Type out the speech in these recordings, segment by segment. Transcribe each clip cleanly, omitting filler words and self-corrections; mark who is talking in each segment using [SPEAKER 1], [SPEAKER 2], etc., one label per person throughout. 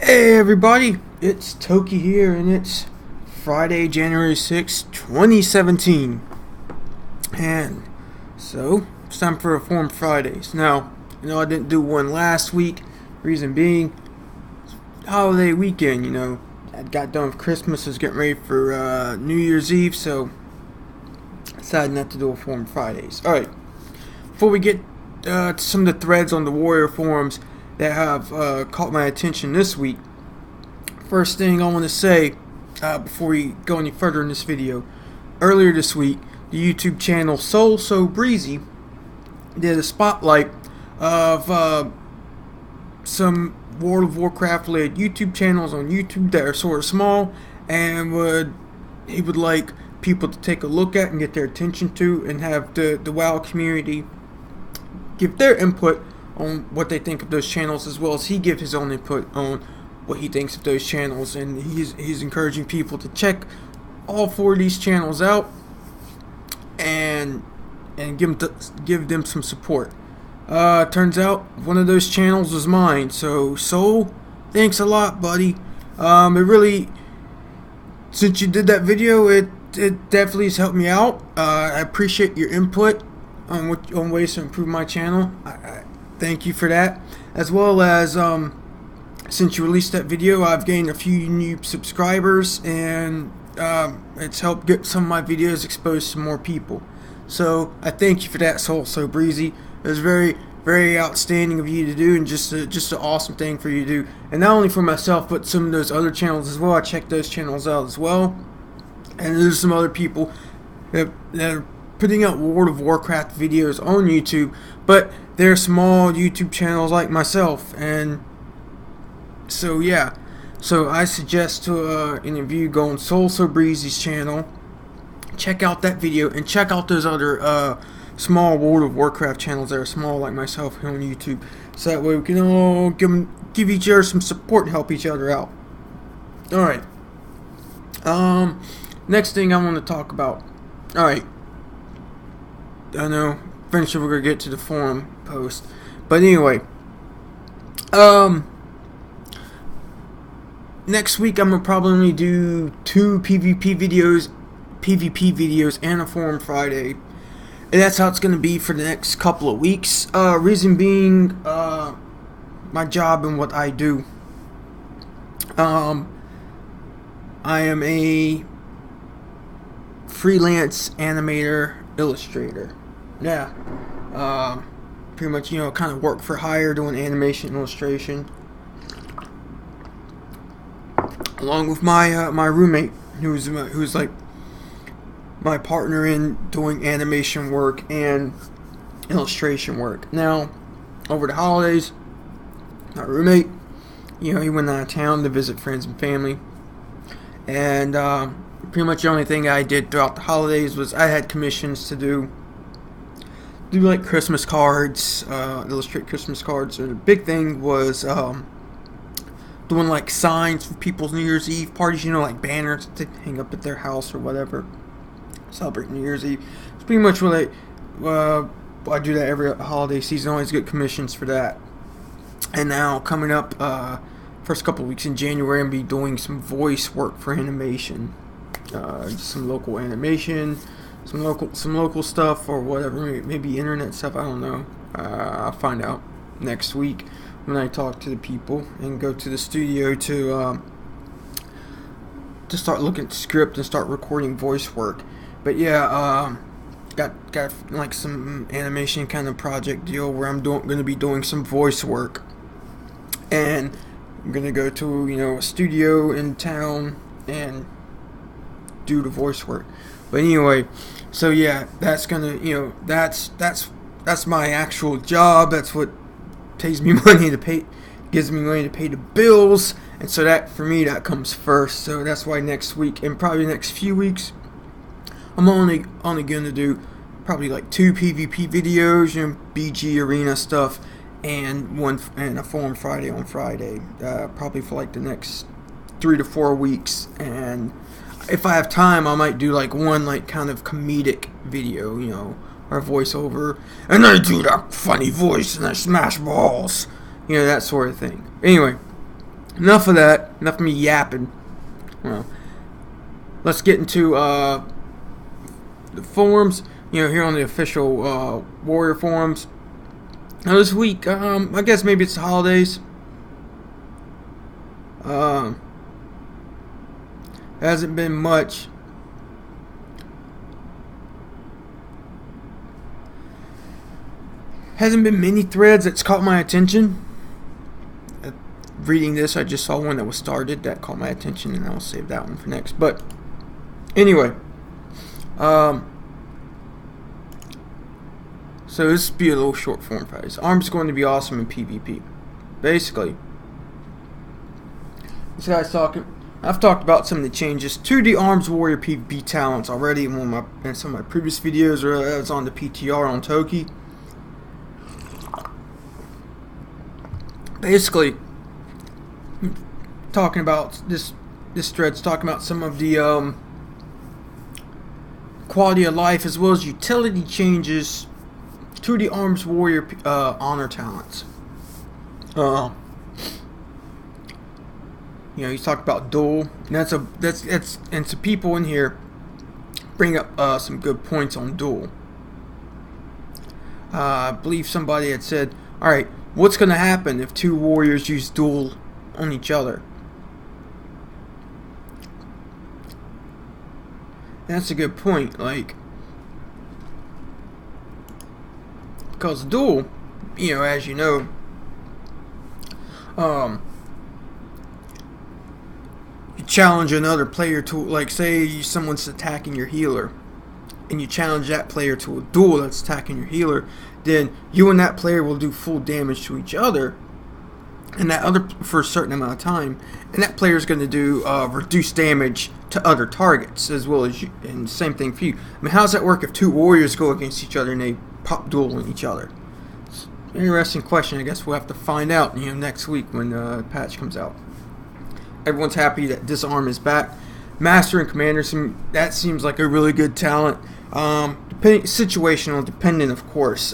[SPEAKER 1] Hey everybody, it's Toki here, and it's Friday, January 6th, 2017. And so, it's time for Reform Fridays. Now, I didn't do one last week, reason being, holiday weekend, I got done with Christmas, I was getting ready for New Year's Eve, so I decided not to do Reform Fridays. Alright, before we get to some of the threads on the Warrior forums that have caught my attention this week. First thing I want to say before we go any further in this video, earlier this week, the YouTube channel Soul So Breezy did a spotlight of some World of Warcraft led YouTube channels on YouTube that are sort of small, and he would like people to take a look at and get their attention to, and have the WoW community give their input on what they think of those channels, as well as he give his own input on what he thinks of those channels. And he's encouraging people to check all four of these channels out and give them some support. Turns out one of those channels was mine, so Soul, thanks a lot, buddy. It really, since you did that video, it definitely has helped me out. I appreciate your input on ways to improve my channel. I thank you for that, as well as since you released that video, I've gained a few new subscribers, and it's helped get some of my videos exposed to more people. So I thank you for that, Soul So Breezy. It was very, very outstanding of you to do, and just an awesome thing for you to do. And not only for myself, but some of those other channels as well. I checked those channels out as well, and there's some other people that are putting out World of Warcraft videos on YouTube, but they're small YouTube channels like myself. And so yeah, so I suggest to any of you go on Soul So Breezy's channel, check out that video, and check out those other small World of Warcraft channels that are small like myself here on YouTube, so that way we can all give each other some support and help each other out. Alright, next thing I want to talk about. Alright, I know eventually we're going to get to the forum post, but anyway, next week I'm going to probably do 2 PvP videos and a forum Friday, and that's how it's going to be for the next couple of weeks. Reason being, my job and what I do. I am a freelance animator, illustrator. Yeah, pretty much, kind of work for hire, doing animation, illustration, along with my my roommate, who's like my partner in doing animation work and illustration work. Now, over the holidays, my roommate, he went out of town to visit friends and family, and pretty much the only thing I did throughout the holidays was I had commissions to do like Christmas cards, illustrate Christmas cards. And the big thing was doing like signs for people's New Year's Eve parties, like banners to hang up at their house or whatever, celebrate New Year's Eve. It's pretty much what I do that every holiday season. Always get commissions for that. And now coming up, first couple of weeks in January, I'm gonna be doing some voice work for animation, just some local animation, some local stuff, or whatever, maybe internet stuff. I don't know. I'll find out next week when I talk to the people and go to the studio to start looking at the script and start recording voice work. But yeah, got like some animation kind of project deal where I'm going to be doing some voice work, and I'm gonna go to a studio in town and do the voice work. But anyway, so yeah, that's gonna that's my actual job. That's what pays me money to pay, gives me money to pay the bills, and so that, for me, that comes first. So that's why next week, and probably the next few weeks, I'm only gonna do probably like 2 PvP videos, BG arena stuff, and a forum Friday on Friday, probably for like the next 3 to 4 weeks. And if I have time, I might do like one like kind of comedic video, or voiceover, and I do that funny voice and I smash balls, that sort of thing. Anyway, enough of that. Enough of me yapping. Well, let's get into the forums. Here on the official Warrior forums. Now this week, I guess maybe it's the holidays. Hasn't been much. Hasn't been many threads that's caught my attention. Reading this, I just saw one that was started that caught my attention, and I'll save that one for next. But anyway, so this will be a little short form for this. Arm's going to be awesome in PvP. Basically, this guy's talking. I've talked about some of the changes to the Arms Warrior PvP talents already in some of my previous videos, or it's on the PTR on Toki. Basically, talking about this thread's talking about some of the quality of life as well as utility changes to the Arms Warrior honor talents. He's talking about duel, and and some people in here bring up some good points on duel. I believe somebody had said, all right, what's going to happen if two warriors use duel on each other? That's a good point, because duel, as you know, you challenge another player to, say someone's attacking your healer, and you challenge that player to a duel that's attacking your healer, then you and that player will do full damage to each other, and that other for a certain amount of time, and that player is going to do reduced damage to other targets as well as you, and same thing for you. I mean, how does that work if two warriors go against each other and they pop duel on each other? It's an interesting question. I guess we'll have to find out next week when the patch comes out. Everyone's happy that Disarm is back. Master and Commander, that seems like a really good talent. Situational, dependent, of course.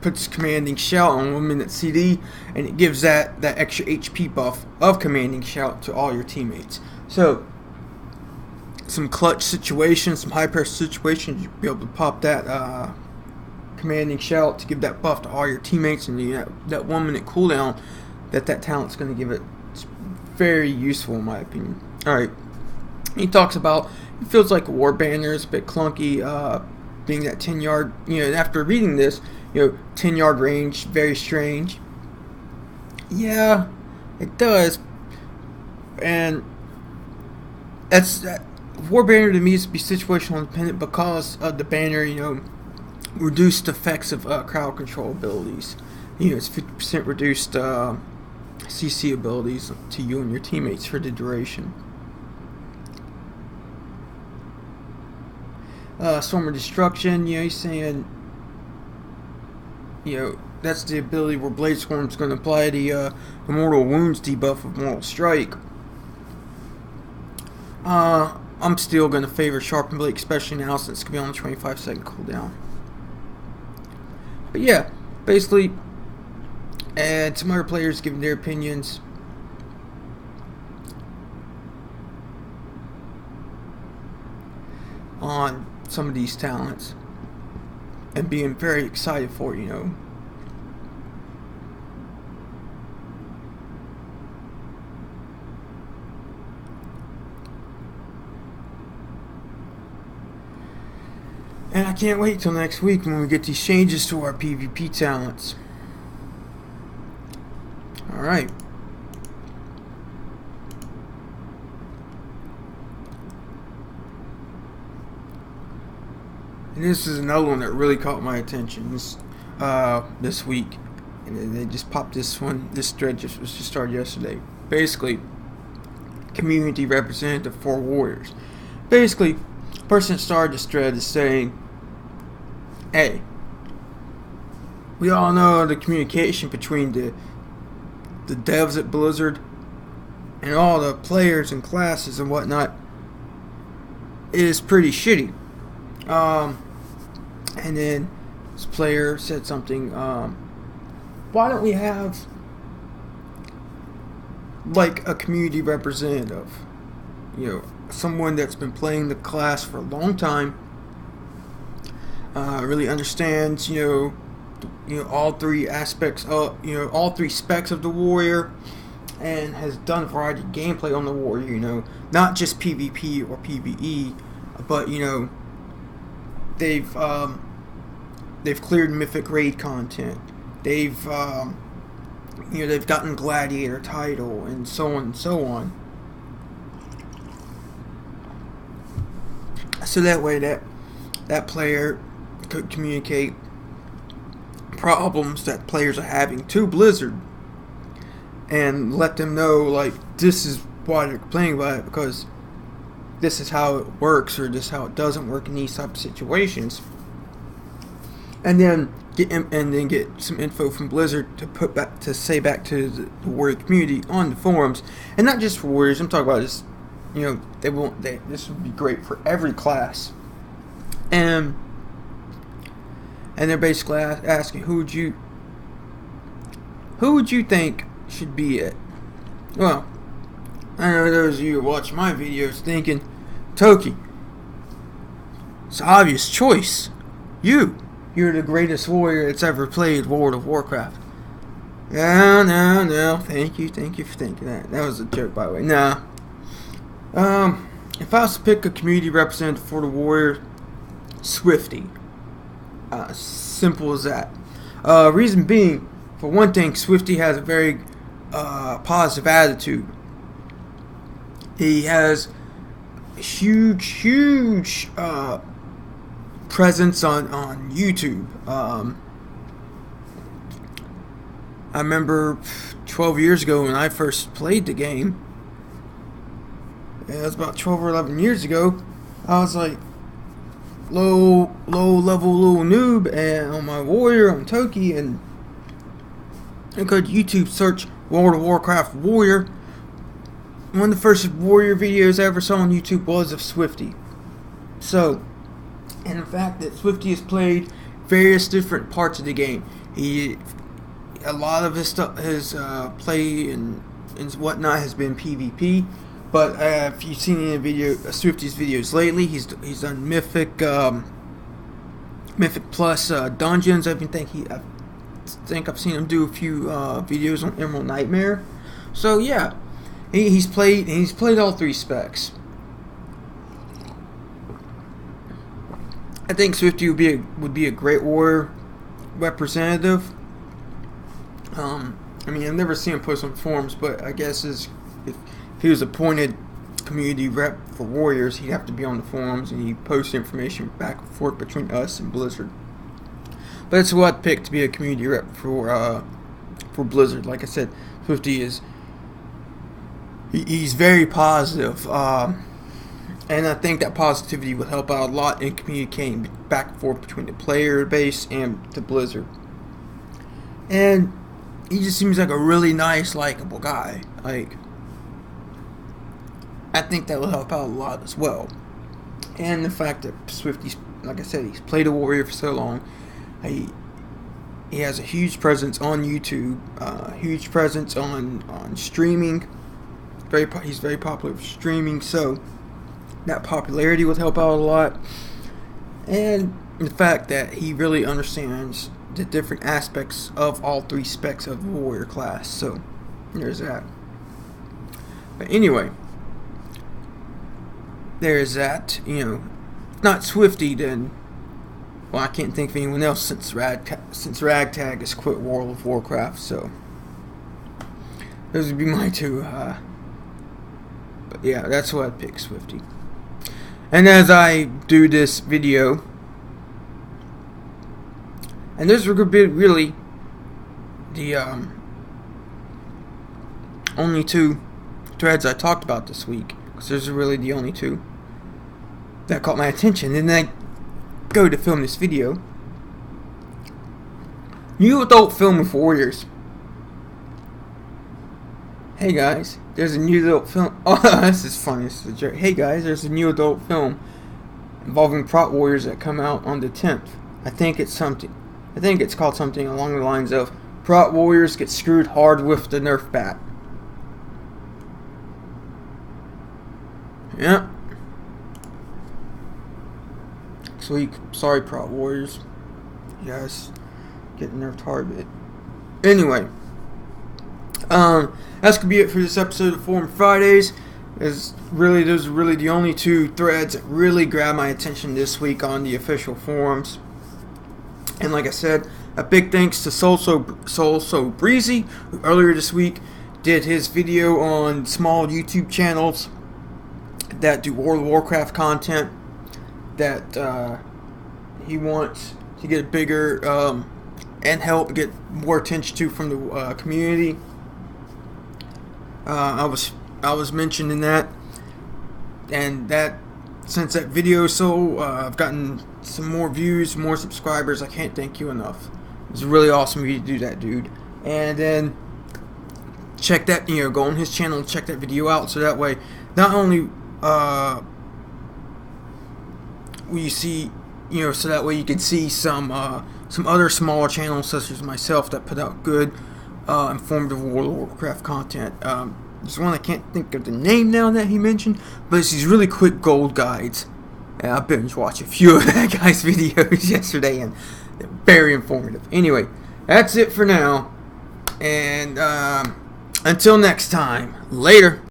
[SPEAKER 1] Puts Commanding Shout on 1 minute CD, and it gives that extra HP buff of Commanding Shout to all your teammates. So, some clutch situations, some high pressure situations, you'll be able to pop that Commanding Shout to give that buff to all your teammates, and that 1 minute cooldown that talent's going to give it. It's very useful in my opinion. Alright, he talks about, it feels like a war banner, it's a bit clunky, being that 10 yard, after reading this, 10 yard range, very strange. Yeah, it does. And that war banner to me is to be situational dependent because of the banner, reduced effects of crowd control abilities. It's 50% reduced CC abilities to you and your teammates for the duration. Storm of Destruction, he's saying, that's the ability where Blade Swarm's going to apply the Mortal Wounds debuff of Mortal Strike. I'm still going to favor Sharpened Blade, especially now since it's going to be on a 25-second cooldown. But yeah, basically, and some other players giving their opinions. On some of these talents, and being very excited for And I can't wait till next week when we get these changes to our PvP talents. Alright. And this is another one that really caught my attention this week. And they just popped this one. This thread was just started yesterday. Basically, community representative for Warriors. Basically, the person that started this thread is saying, hey, we all know the communication between the devs at Blizzard and all the players and classes and whatnot is pretty shitty. And then this player said something, why don't we have like a community representative? Someone that's been playing the class for a long time, really understands, all three aspects of, all three specs of the warrior, and has done a variety of gameplay on the warrior, not just PvP or PvE, but, they've cleared Mythic Raid content. They've gotten Gladiator title, and so on and so on. So that way that player could communicate problems that players are having to Blizzard and let them know, like, this is why they're complaining about it, because this is how it works, or this is how it doesn't work in these type of situations. And then get some info from Blizzard to say back to the Warrior community on the forums, and not just for Warriors. I'm talking about this. This would be great for every class, and they're basically asking who would you think should be it. Well, I know those of you who watch my videos thinking, Toki, it's an obvious choice. You're the greatest warrior that's ever played World of Warcraft. No. Thank you for thinking that. That was a joke, by the way. Nah. If I was to pick a community representative for the warrior, Swifty. Simple as that. Reason being, for one thing, Swifty has a very positive attitude. He has a huge presence on YouTube. I remember 12 years ago when I first played the game. It was about 12 or 11 years ago. I was like low level little noob, and on my warrior on Toki, and I could YouTube search World of Warcraft warrior. One of the first warrior videos I ever saw on YouTube was of Swifty. So, and the fact that Swifty has played various different parts of the game. A lot of his stuff, his play and whatnot has been PvP. But if you've seen any Swifty's videos lately, he's done Mythic Plus dungeons. I think I've seen him do a few videos on Emerald Nightmare. So yeah, he's played all three specs. I think Swifty would be a great warrior representative. I've never seen him post on forums, but I guess if he was appointed community rep for Warriors, he'd have to be on the forums, and he'd post information back and forth between us and Blizzard. But that's who I'd pick to be a community rep for Blizzard. Like I said, Swifty he's very positive, and I think that positivity would help out a lot in communicating back and forth between the player base and the Blizzard. And he just seems like a really nice, likable guy. I think that will help out a lot as well. And the fact that Swifty's, like I said, he's played a warrior for so long. He has a huge presence on YouTube, huge presence on streaming. He's very popular for streaming, so that popularity will help out a lot. And the fact that he really understands the different aspects of all three specs of the warrior class. So there's that. But anyway, there's that. If not Swifty, then, well, I can't think of anyone else since Ragtag has quit World of Warcraft. So those would be my two. But yeah, that's why I picked Swifty. And as I do this video, and those were really the only two threads I talked about this week, because those are really the only two that caught my attention. And then I go to film this video. New adult film with warriors. Hey guys, there's a new adult film. Oh, this is funny. This is a joke. Hey guys, there's a new adult film involving prot warriors that come out on the 10th. I think it's called something along the lines of Prot Warriors get screwed hard with the Nerf bat. Yep. Sweet. Sorry, Prot Warriors. You guys getting nerfed hard, but anyway. That's gonna be it for this episode of Forum Fridays. Those are really the only two threads that really grabbed my attention this week on the official forums. And like I said, a big thanks to Soul So Breezy, who earlier this week did his video on small YouTube channels that do World of Warcraft content that he wants to get bigger and help get more attention to from the community. I was mentioning that, and that since that video, I've gotten some more views, more subscribers. I can't thank you enough. It's really awesome of you to do that, dude. And then check that, go on his channel and check that video out, so that way not only you see, so that way you can see some other smaller channels such as myself that put out good informative World of Warcraft content. There's one I can't think of the name now that he mentioned, but it's these really quick gold guides. And I binge watched a few of that guy's videos yesterday, and they're very informative. Anyway, that's it for now, and until next time, later.